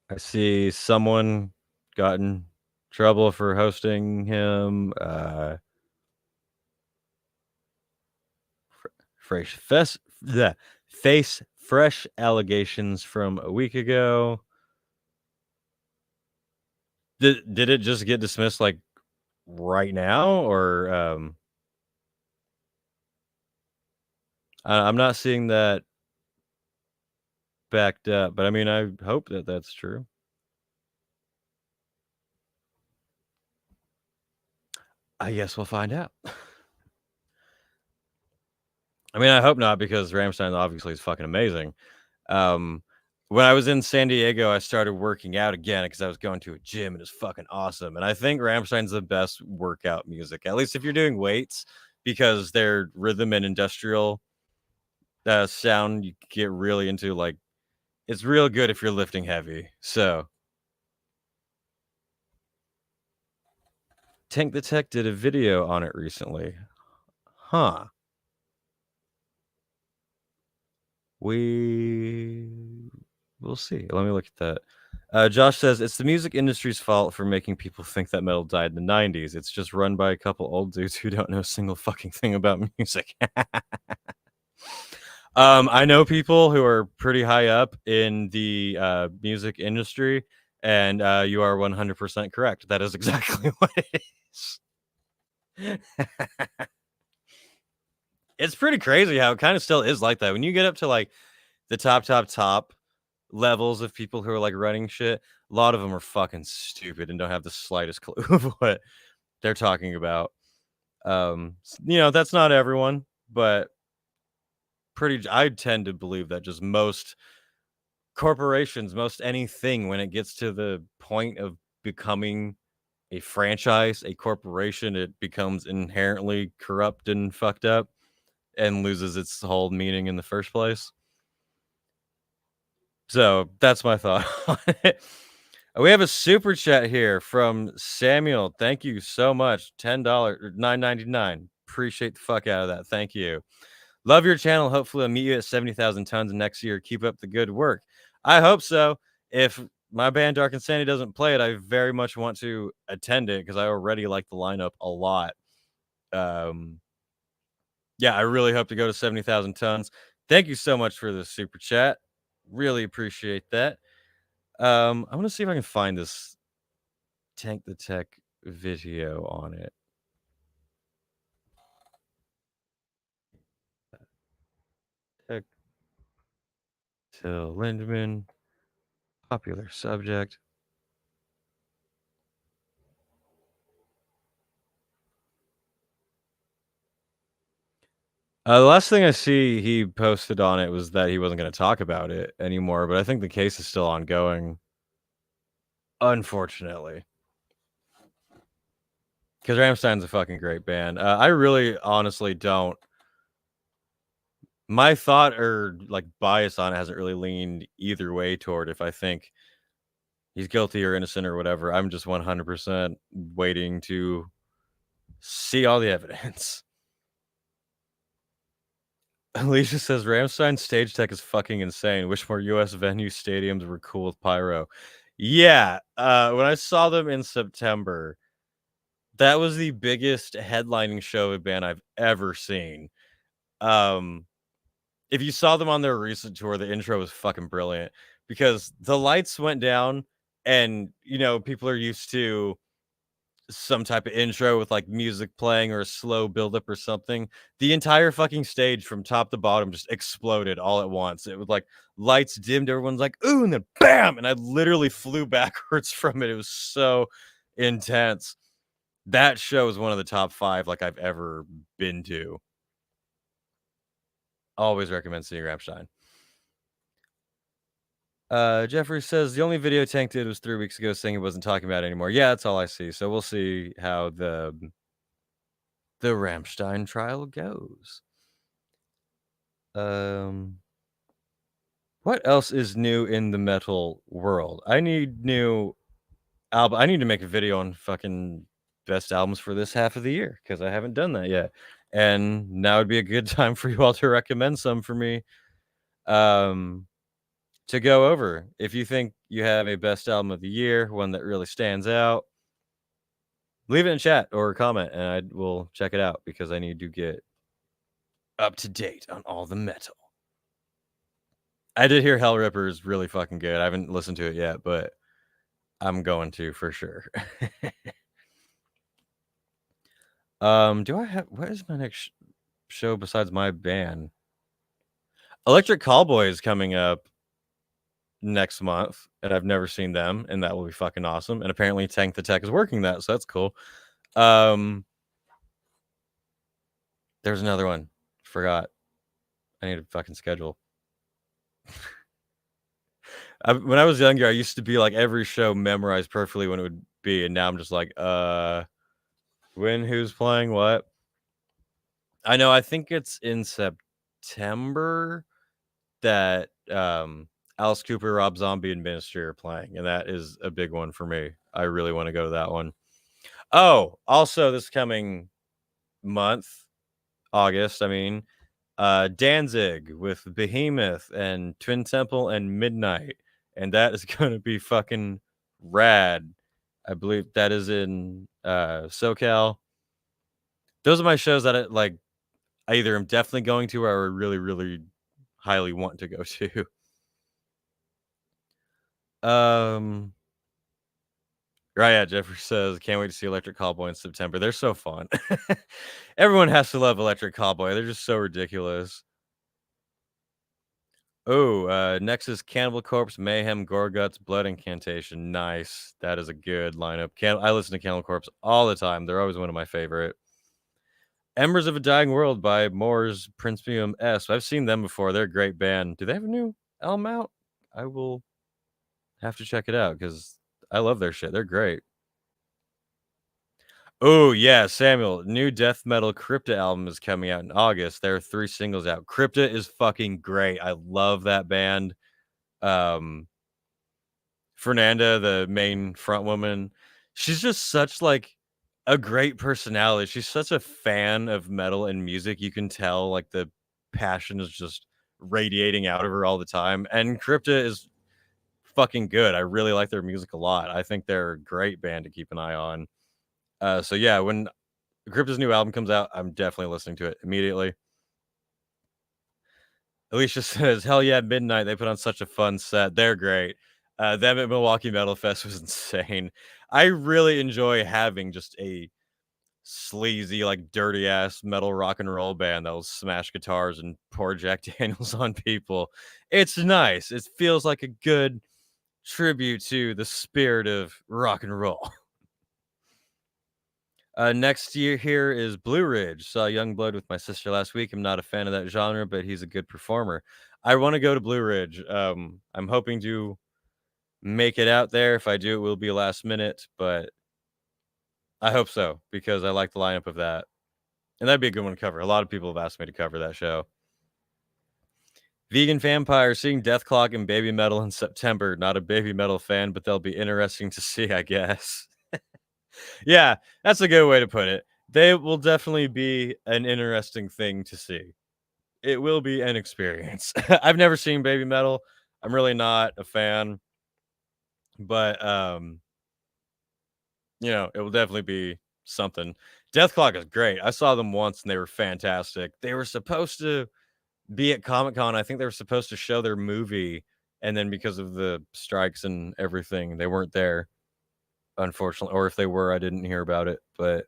I see someone got in trouble for hosting him. Face fresh allegations from a week ago. Did it just get dismissed like right now, or I'm not seeing that backed up, but I mean, I hope that that's true. I guess we'll find out. I mean, I hope not, because Rammstein obviously is fucking amazing. When I was in San Diego, I started working out again because I was going to a gym and it's fucking awesome. And I think Rammstein's the best workout music, at least if you're doing weights, because their rhythm and industrial sound you get really into. Like, it's real good if you're lifting heavy. So Tank the Tech did a video on it recently. Huh. We'll see. Let me look at that. Josh says it's the music industry's fault for making people think that metal died in the 90s. It's just run by a couple old dudes who don't know a single fucking thing about music. I know people who are pretty high up in the music industry, and you are 100% correct. That is exactly what it is. It's pretty crazy how it kind of still is like that. When you get up to like the top levels of people who are like running shit, a lot of them are fucking stupid and don't have the slightest clue of what they're talking about. That's not everyone, but I tend to believe that just most corporations, most anything, when it gets to the point of becoming a franchise, a corporation, it becomes inherently corrupt and fucked up and loses its whole meaning in the first place. So that's my thought on it. We have a super chat here from Samuel. Thank you so much. $10, $9.99. Appreciate the fuck out of that. Thank you. Love your channel. Hopefully, I'll meet you at 70,000 tons next year. Keep up the good work. I hope so. If my band Dark Insanity doesn't play it, I very much want to attend it because I already like the lineup a lot. Yeah, I really hope to go to 70,000 tons. Thank you so much for the super chat. Really appreciate that. I want to see if I can find this Tank the Tech video on it. Tech Till Lindemann, popular subject. The last thing I see he posted on it was that he wasn't going to talk about it anymore, but I think the case is still ongoing. Unfortunately. Because Rammstein's a fucking great band. I really honestly don't. My thought or like bias on it hasn't really leaned either way toward if I think he's guilty or innocent or whatever. I'm just 100% waiting to see all the evidence. Alicia says Rammstein stage tech is fucking insane. Wish more US venue stadiums were cool with pyro. Yeah, when I saw them in September, that was the biggest headlining show of a band I've ever seen. If you saw them on their recent tour, the intro was fucking brilliant because the lights went down and, you know, people are used to some type of intro with like music playing or a slow buildup or something. The entire fucking stage from top to bottom just exploded all at once. It was like lights dimmed, everyone's like, ooh, and then bam! And I literally flew backwards from it. It was so intense. That show is one of the top 5 like I've ever been to. Always recommend seeing Rammstein. Jeffrey says the only video Tank did was 3 weeks ago saying he wasn't talking about it anymore. Yeah, that's all I see. So we'll see how the Rammstein trial goes. What else is new in the metal world? I need new album. I need to make a video on fucking best albums for this half of the year because I haven't done that yet. And now would be a good time for you all to recommend some for me. To go over. If you think you have a best album of the year, one that really stands out, leave it in chat or comment and I will check it out because I need to get up to date on all the metal. I did hear Hell Ripper is really fucking good. I haven't listened to it yet, but I'm going to for sure. Do I have what is my next show besides my band? Electric Callboy is coming up next month, and I've never seen them, and that will be fucking awesome. And apparently Tank the Tech is working that, so that's cool. There's another one. Forgot. I need a fucking schedule. When I was younger, I used to be like every show memorized perfectly when it would be, and now I'm just like, when who's playing what? I know. I think it's in September that Alice Cooper, Rob Zombie, and Ministry are playing, and that is a big one for me. I really want to go to that one. Oh, also this coming month, August, I mean, Danzig with Behemoth and Twin Temple and Midnight, and that is going to be fucking rad. I believe that is in SoCal. Those are my shows that I either am definitely going to or I really, really highly want to go to. Right, yeah, Jeffrey says, can't wait to see Electric Callboy in September. They're so fun. Everyone has to love Electric Callboy. They're just so ridiculous. Oh, next is Cannibal Corpse, Mayhem, Gorguts, Blood Incantation. Nice. That is a good lineup. I listen to Cannibal Corpse all the time. They're always one of my favorite. Embers of a Dying World by Moore's Principium S. I've seen them before. They're a great band. Do they have a new album out? I will have to check it out because I love their shit. They're great. Oh, yeah, Samuel. New death metal Crypta album is coming out in August. There are 3 singles out. Crypta is fucking great. I love that band. Um, Fernanda, the main front woman, she's just such like a great personality. She's such a fan of metal and music. You can tell like the passion is just radiating out of her all the time. And Crypta is fucking good. I really like their music a lot. I think they're a great band to keep an eye on. So yeah, when Crypta's new album comes out, I'm definitely listening to it immediately. Alicia says, "Hell yeah, Midnight! They put on such a fun set. They're great. Them at Milwaukee Metal Fest was insane. I really enjoy having just a sleazy, like dirty ass metal rock and roll band that will smash guitars and pour Jack Daniels on people. It's nice. It feels like a good tribute to the spirit of rock and roll." Next year here is Blue Ridge. Saw Youngblood with my sister last week. I'm not a fan of that genre, but he's a good performer. I want to go to Blue Ridge. I'm hoping to make it out there. If I do, it will be last minute, but I hope so because I like the lineup of that. And that'd be a good one to cover. A lot of people have asked me to cover that show. Vegan Vampire, seeing Death Clock and Baby Metal in September. Not a Baby Metal fan, but they'll be interesting to see, I guess. Yeah, that's a good way to put it. They will definitely be an interesting thing to see. It will be an experience. I've never seen Baby Metal. I'm really not a fan, but it will definitely be something. Death Clock is great. I saw them once and they were fantastic. They were supposed to be at Comic-Con. I think they were supposed to show their movie, and then because of the strikes and everything, they weren't there, unfortunately. Or if they were, I didn't hear about it. But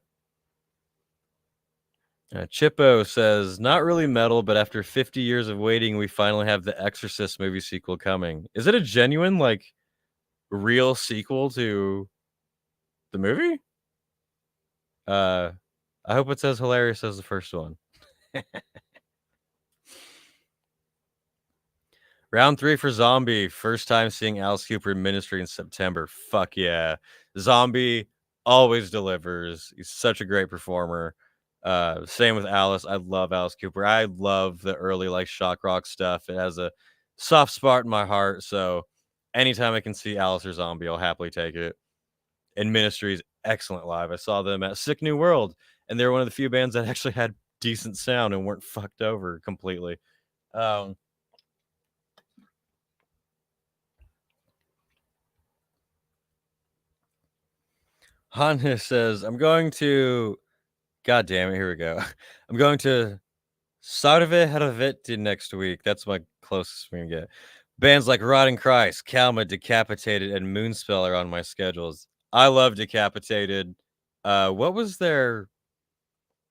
Chippo says, "Not really metal, but after 50 years of waiting, we finally have the Exorcist movie sequel coming. Is it a genuine, like, real sequel to the movie? Uh, I hope it's as hilarious as the first one." Round 3 for Zombie. First time seeing Alice Cooper in Ministry in September. Fuck yeah. Zombie always delivers. He's such a great performer. Same with Alice. I love Alice Cooper. I love the early like shock rock stuff. It has a soft spot in my heart. So anytime I can see Alice or Zombie, I'll happily take it. And Ministry's excellent live. I saw them at Sick New World, and they're one of the few bands that actually had decent sound and weren't fucked over completely. Hannes says, "I'm going to." God damn it! Here we go. I'm going to Sarve Heravetti next week. That's my closest we can get. Bands like Rotting Christ, Kalma, Decapitated, and Moonspell are on my schedules. I love Decapitated. What was their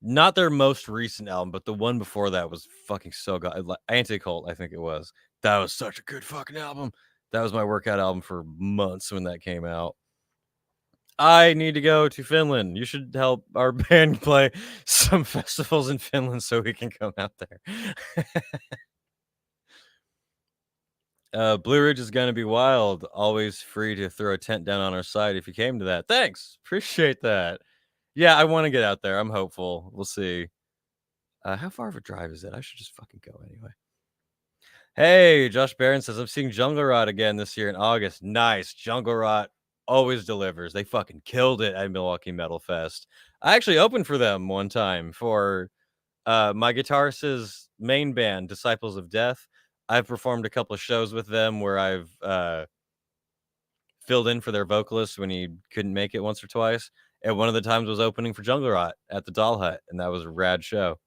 not their most recent album, but the one before that was fucking so good. Anti-Cult, I think it was. That was such a good fucking album. That was my workout album for months when that came out. I need to go to Finland. You should help our band play some festivals in Finland so we can come out there. Blue Ridge is going to be wild. Always free to throw a tent down on our side if you came to that. Thanks. Appreciate that. Yeah, I want to get out there. I'm hopeful. We'll see. How far of a drive is it? I should just fucking go anyway. Hey, Josh Barron says, "I'm seeing Jungle Rot again this year in August." Nice. Jungle Rot always delivers. They fucking killed it at Milwaukee Metal Fest. I actually opened for them one time for my guitarist's main band, Disciples of Death. I've performed a couple of shows with them where I've filled in for their vocalist when he couldn't make it once or twice. And one of the times was opening for Jungle Rot at the Doll Hut, and that was a rad show.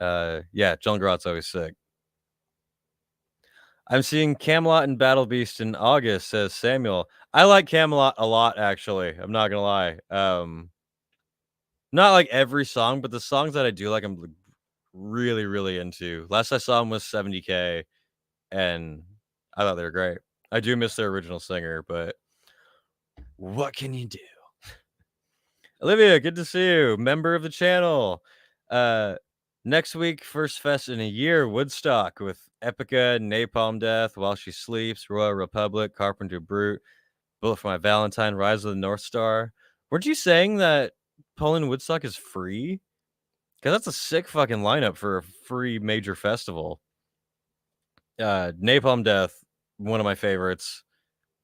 Yeah, Jungle Rot's always sick. "I'm seeing Camelot and Battle Beast in August," says Samuel. I like Camelot a lot, actually. I'm not gonna lie. Not like every song, but the songs that I do like, I'm like, really, really into. Last I saw him was 70K, and I thought they were great. I do miss their original singer, but what can you do? Olivia, good to see you. Member of the channel. Next week, first fest in a year, Woodstock with Epica, Napalm Death, While She Sleeps, Royal Republic, Carpenter Brute, Bullet for My Valentine, Rise of the North Star. Weren't you saying that Poland Woodstock is free? Because that's a sick fucking lineup for a free major festival. Napalm Death, one of my favorites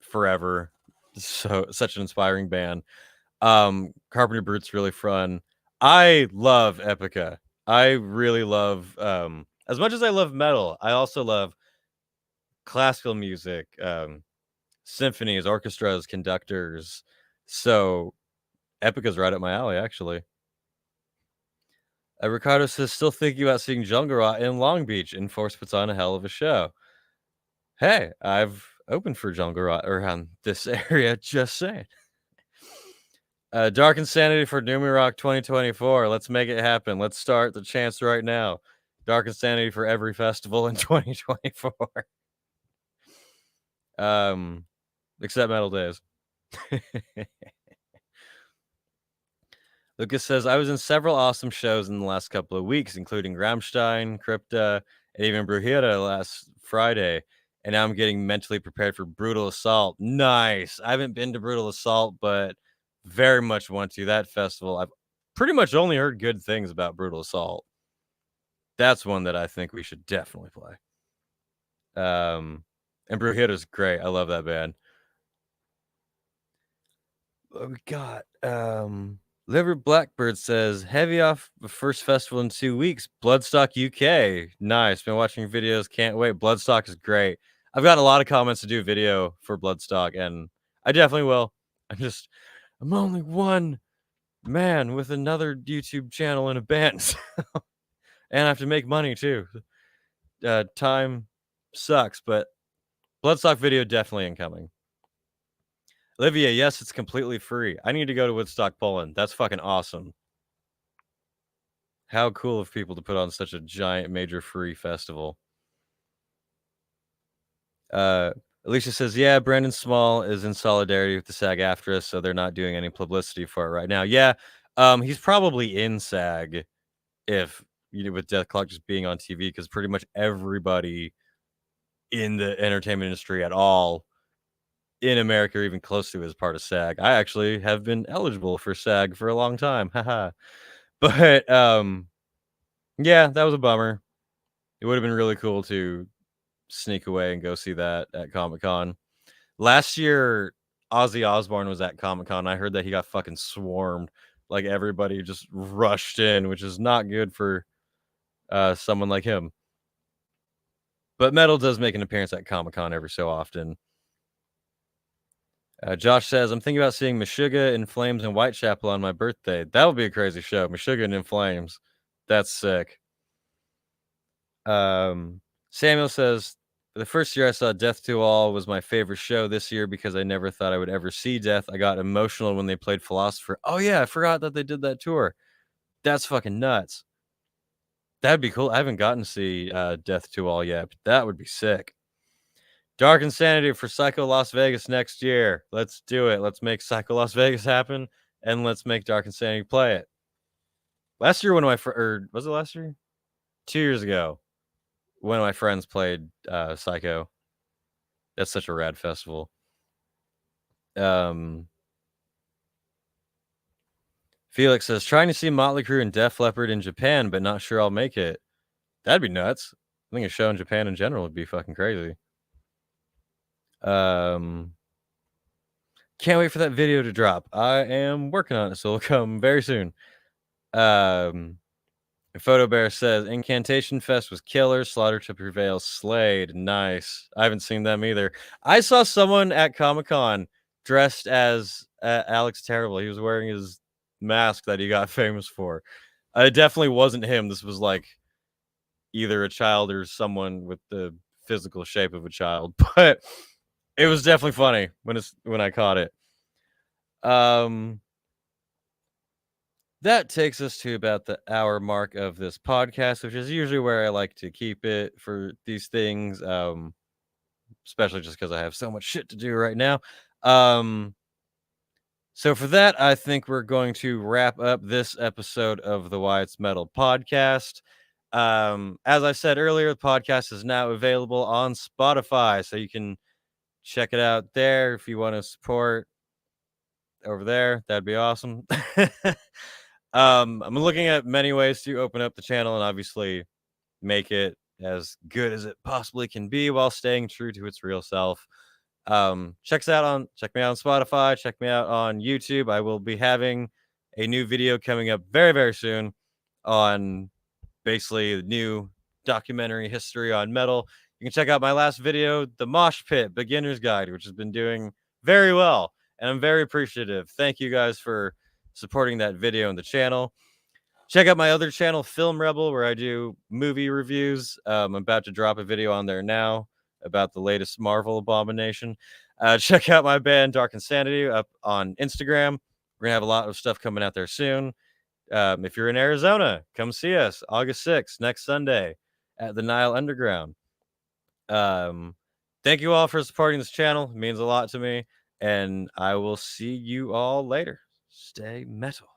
forever. So such an inspiring band. Carpenter Brute's really fun. I love Epica. I really love as much as I love metal, I also love classical music, symphonies, orchestras, conductors. So Epica's right up my alley, actually. Ricardo says, still thinking about seeing Jungle Rot in Long Beach. Enforce puts on a hell of a show. Hey, I've opened for Jungle Rot around this area, just saying. Dark Insanity for Doomy Rock 2024. Let's make it happen. Let's start the chance right now. Dark Insanity for every festival in 2024. Except Metaldays. Lucas says, I was in several awesome shows in the last couple of weeks, including Rammstein, Crypta, and even Brujita last Friday. And now I'm getting mentally prepared for Brutal Assault. Nice. I haven't been to Brutal Assault, but very much want to. That festival, I've pretty much only heard good things about Brutal Assault. That's one that I think we should definitely play. And Brujita's great. I love that band. What we got? Liver Blackbird says, heavy off the first festival in 2 weeks. Bloodstock UK. Nice. Been watching videos. Can't wait. Bloodstock is great. I've got a lot of comments to do video for Bloodstock, and I definitely will. I'm only one man with another YouTube channel and a band. And I have to make money too. Time sucks, but Bloodstock video definitely incoming. Olivia, yes, it's completely free. I need to go to Woodstock, Poland. That's fucking awesome. How cool of people to put on such a giant major free festival. Alicia says, yeah, Brandon Small is in solidarity with the SAG-AFTRA, so they're not doing any publicity for it right now. Yeah, he's probably in SAG if, with Death Clock just being on TV, because pretty much everybody in the entertainment industry at all in America, or even close to, is part of SAG. I actually have been eligible for SAG for a long time. Haha. But yeah, that was a bummer. It would have been really cool to sneak away and go see that at Comic-Con. Last year, Ozzy Osbourne was at Comic-Con. I heard that he got fucking swarmed. Like, everybody just rushed in, which is not good for someone like him. But metal does make an appearance at Comic-Con every so often. Josh says, I'm thinking about seeing Meshuggah, In Flames, and Whitechapel on my birthday. That would be a crazy show. Meshuggah and In Flames. That's sick. Samuel says, the first year I saw Death to All was my favorite show this year because I never thought I would ever see Death. I got emotional when they played Philosopher. Oh, yeah, I forgot that they did that tour. That's fucking nuts. That'd be cool. I haven't gotten to see Death to All yet, but that would be sick. Dark Insanity for Psycho Las Vegas next year. Let's do it. Let's make Psycho Las Vegas happen, and let's make Dark Insanity play it. Last year, or was it last year? 2 years ago, one of my friends played Psycho. That's such a rad festival. Felix says, trying to see Motley Crue and Def Leppard in Japan, but not sure I'll make it. That'd be nuts. I think a show in Japan in general would be fucking crazy. Can't wait for that video to drop. I am working on it, so it'll come very soon. Photo Bear says, Incantation Fest was killer. Slaughter to Prevail slayed. Nice. I haven't seen them either. I saw someone at Comic-Con dressed as Alex Terrible. He was wearing his mask that he got famous for. It definitely wasn't him. This was like either a child or someone with the physical shape of a child, but it was definitely funny when I caught it. That takes us to about the hour mark of this podcast, which is usually where I like to keep it for these things, especially just because I have so much shit to do right now. So for that, I think we're going to wrap up this episode of the Wyatts Metal Podcast. As I said earlier, the podcast is now available on Spotify, so you can check it out there if you want to support over there. That'd be awesome. I'm looking at many ways to open up the channel and obviously make it as good as it possibly can be while staying true to its real self. Check me out on Spotify, check me out on YouTube. I will be having a new video coming up very, very soon on basically the new documentary history on metal. You can check out my last video, the Mosh Pit Beginner's Guide, which has been doing very well, and I'm very appreciative. Thank you guys for supporting that video and the channel. Check out my other channel, Film Rebel, where I do movie reviews. I'm about to drop a video on there now about the latest Marvel abomination. Check out my band, Dark Insanity, up on Instagram. We're going to have a lot of stuff coming out there soon. If you're in Arizona, come see us August 6th, next Sunday at the Nile Underground. Thank you all for supporting this channel. It means a lot to me. And I will see you all later. Stay metal.